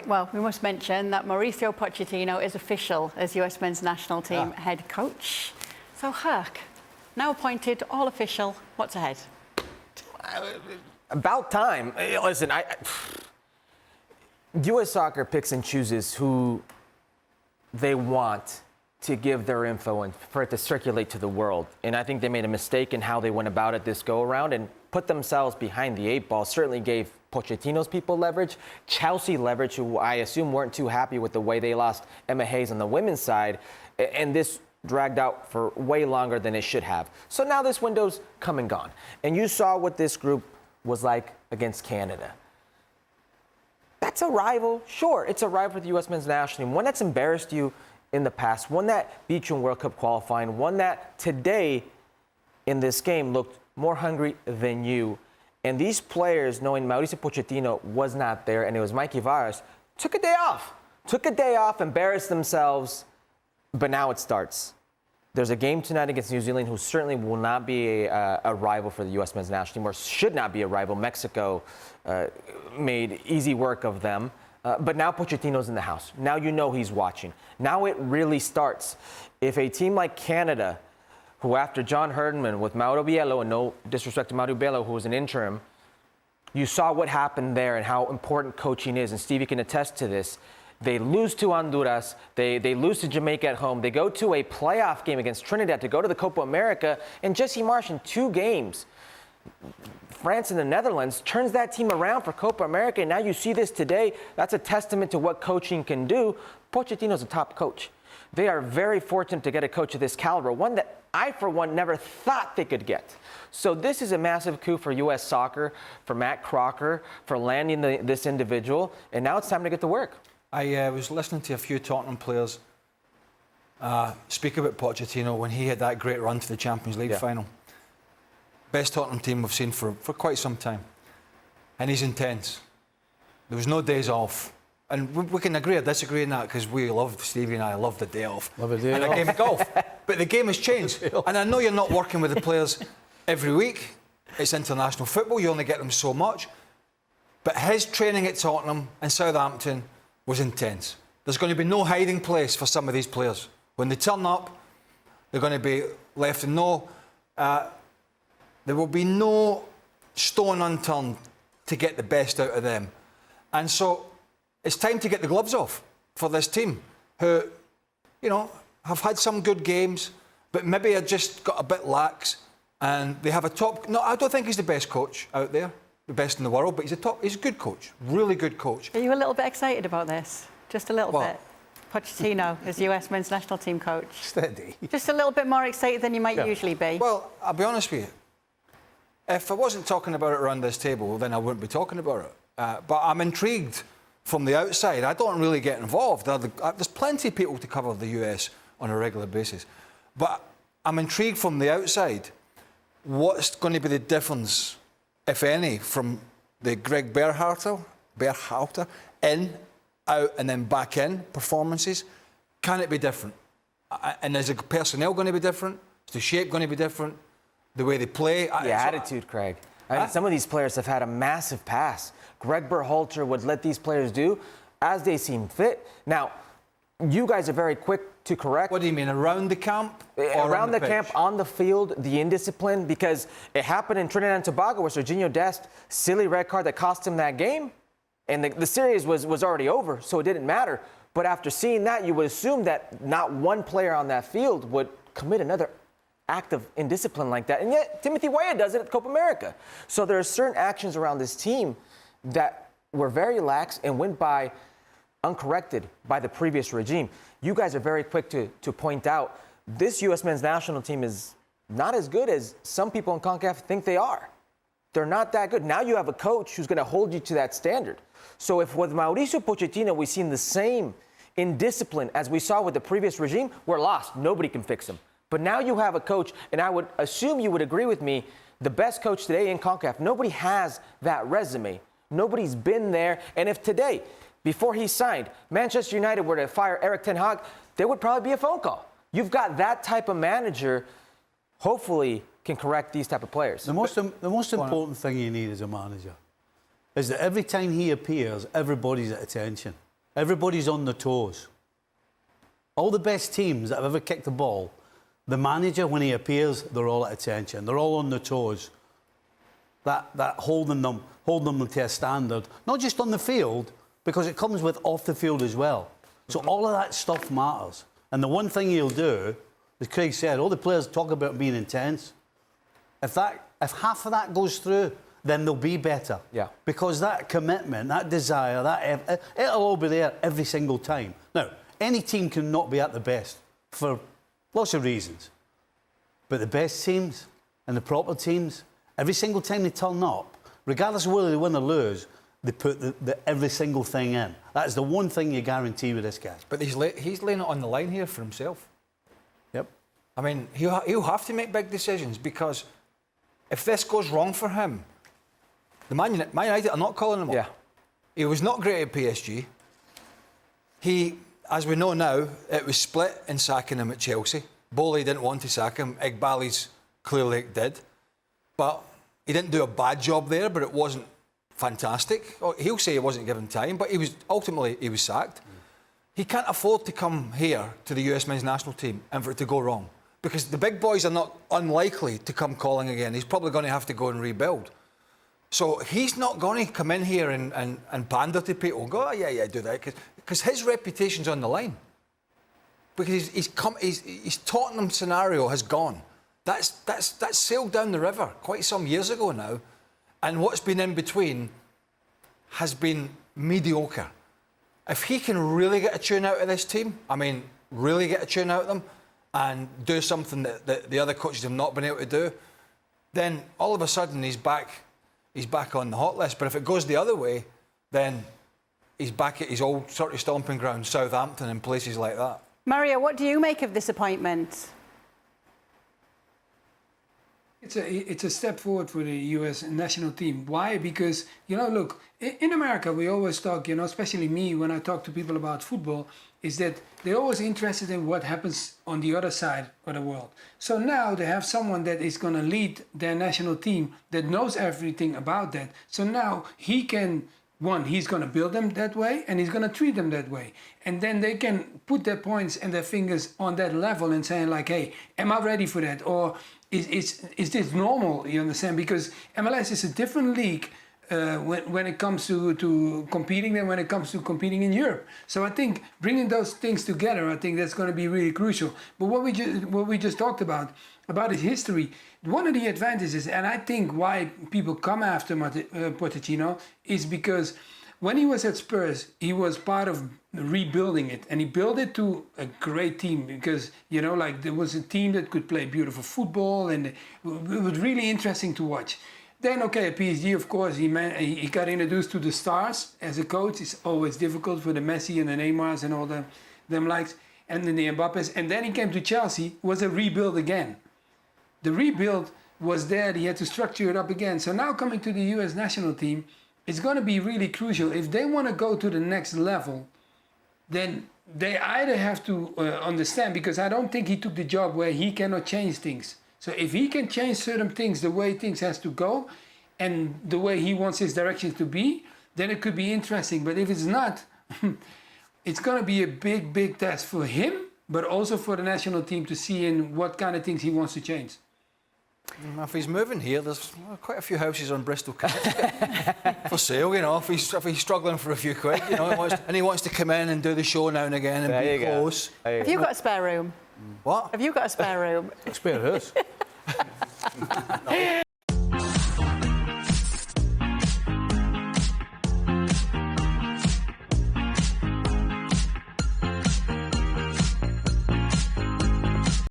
Well, we must mention that Mauricio Pochettino is official as US men's national team head coach. So, Herc, now appointed, all official, what's ahead? About time. Listen, U.S. Soccer picks and chooses who they want to give their info and for it to circulate to the world. And I think they made a mistake in how they went about it this go-around and put themselves behind the eight ball. Certainly gave Pochettino's people leverage, Chelsea leverage, who I assume weren't too happy with the way they lost Emma Hayes on the women's side. And this dragged out for way longer than it should have. So now this window's come and gone. And you saw what this group was like against Canada. That's a rival. Sure, it's a rival for the U.S. men's national team, one that's embarrassed you in the past, one that beat you in World Cup qualifying, one that today in this game looked more hungry than you. And these players, knowing Mauricio Pochettino was not there and it was Mikey Varas, took a day off, embarrassed themselves, but now it starts. There's a game tonight against New Zealand, who certainly will not be a rival for the U.S. men's national team, or should not be a rival. Mexico made easy work of them. But now Pochettino's in the house. Now you know he's watching. Now it really starts. If a team like Canada, who after John Herdman with Mauro Biello, and no disrespect to Mauro Biello, who was an interim, you saw what happened there and how important coaching is. And Stevie can attest to this. They lose to Honduras. They lose to Jamaica at home. They go to a playoff game against Trinidad to go to the Copa America. And Jesse Marsch in 2 games, France and the Netherlands, turns that team around for Copa America. And now you see this today. That's a testament to what coaching can do. Pochettino's a top coach. They are very fortunate to get a coach of this caliber, one that I, for one, never thought they could get. So this is a massive coup for U.S. soccer, for Matt Crocker, for landing this individual. And now it's time to get to work. I was listening to a few Tottenham players speak about Pochettino when he had that great run to the Champions League final. Best Tottenham team we've seen for quite some time. And he's intense. There was no days off. And we can agree or disagree on that, because we love, Stevie and I love the day off. Love a day and off. a game of golf. But the game has changed. And I know you're not working with the players every week. It's international football. You only get them so much. But his training at Tottenham and Southampton was intense. There's going to be no hiding place for some of these players. When they turn up, they're going to be left in no... there will be no stone unturned to get the best out of them. And so it's time to get the gloves off for this team, who, you know, have had some good games, but maybe have just got a bit lax. And they have a top... No, I don't think he's the best coach out there, the best in the world, but he's a good coach, really good coach. Are you a little bit excited about this? Just a little bit? Pochettino as US men's national team coach. Steady. Just a little bit more excited than you might usually be. Well, I'll be honest with you. If I wasn't talking about it around this table, then I wouldn't be talking about it. But I'm intrigued from the outside. I don't really get involved. There's plenty of people to cover the US on a regular basis. But I'm intrigued from the outside. What's going to be the difference, if any, from the Greg Berhalter in, out and then back in performances? Can it be different? And is the personnel going to be different? Is the shape going to be different? The way they play? The attitude, Craig. I mean, some of these players have had a massive pass. Greg Berhalter would let these players do as they seem fit. Now, you guys are very quick to correct. What do you mean, around the camp? Around the camp, on the field, the indiscipline, because it happened in Trinidad and Tobago where Serginho Dest, silly red card that cost him that game. And the series was already over, so it didn't matter. But after seeing that, you would assume that not one player on that field would commit another act of indiscipline like that. And yet, Timothy Weah does it at Copa America. So there are certain actions around this team that were very lax and went by uncorrected by the previous regime. You guys are very quick to point out this U.S. men's national team is not as good as some people in CONCACAF think they are. They're not that good. Now you have a coach who's going to hold you to that standard. So if with Mauricio Pochettino we've seen the same indiscipline as we saw with the previous regime, we're lost. Nobody can fix him. But now you have a coach, and I would assume you would agree with me, the best coach today in CONCACAF. Nobody has that resume. Nobody's been there. And if today, before he signed, Manchester United were to fire Eric Ten Hag, there would probably be a phone call. You've got that type of manager, hopefully can correct these type of players. The most important thing you need as a manager is that every time he appears, everybody's at attention. Everybody's on their toes. All the best teams that have ever kicked the ball, the manager, when he appears, they're all at attention. They're all on their toes. That holding them to a standard, not just on the field, because it comes with off the field as well. So all of that stuff matters. And the one thing he'll do, as Craig said, all the players talk about being intense. If half of that goes through, then they'll be better. Yeah. Because that commitment, that desire, it'll all be there every single time. Now, any team can not be at the best for lots of reasons. But the best teams and the proper teams, every single time they turn up, regardless of whether they win or lose, they put every single thing in. That's the one thing you guarantee with this guy. But he's laying it on the line here for himself. Yep. I mean, he'll have to make big decisions, because if this goes wrong for him, the Man United are not calling him up. Yeah. He was not great at PSG. He, as we know now, it was split in sacking him at Chelsea. Bowley didn't want to sack him. Iqbali's clearly did. But he didn't do a bad job there, but it wasn't fantastic. He'll say he wasn't given time, but ultimately he was sacked. He can't afford to come here to the US men's national team and for it to go wrong, because the big boys are not unlikely to come calling again. He's probably going to have to go and rebuild. So he's not going to come in here and pander to people and go, oh, yeah, do that, because his reputation's on the line. Because his Tottenham scenario has gone. That's sailed down the river quite some years ago now. And what's been in between has been mediocre. If he can really get a tune out of this team, I mean, really get a tune out of them and do something that the other coaches have not been able to do, then all of a sudden he's back on the hot list. But if it goes the other way, then he's back at his old sort of stomping ground, Southampton and places like that. Mario, what do you make of this appointment? It's a step forward for the US national team. Why? Because, look, in America, we always talk, especially me, when I talk to people about football, is that they're always interested in what happens on the other side of the world. So now they have someone that is going to lead their national team that knows everything about that. So now he can, he's going to build them that way, and he's going to treat them that way. And then they can put their points and their fingers on that level and saying like, hey, am I ready for that? Or is this normal, you understand? Because MLS is a different league when it comes to competing than when it comes to competing in Europe. So I think bringing those things together, I think that's going to be really crucial. But what we just talked about his history, one of the advantages, and I think why people come after Pochettino, is because when he was at Spurs, he was part of rebuilding it, and he built it to a great team, because there was a team that could play beautiful football, and it was really interesting to watch. Then, okay, at PSG, of course, he got introduced to the stars as a coach. It's always difficult for the Messi and the Neymars and all them likes, and then the Mbappes. And then he came to Chelsea, was a rebuild again. The rebuild was there. He had to structure it up again. So now coming to the US national team, it's going to be really crucial. If they want to go to the next level, then they either have to understand, because I don't think he took the job where he cannot change things. So if he can change certain things, the way things has to go and the way he wants his direction to be, then it could be interesting. But if it's not, it's going to be a big, big test for him, but also for the national team to see in what kind of things he wants to change. If he's moving here, there's quite a few houses on Bristol for sale, if he's struggling for a few quid, and he wants to come in and do the show now and again and be close. Have you got a spare room? What? Have you got a spare room? Spare us.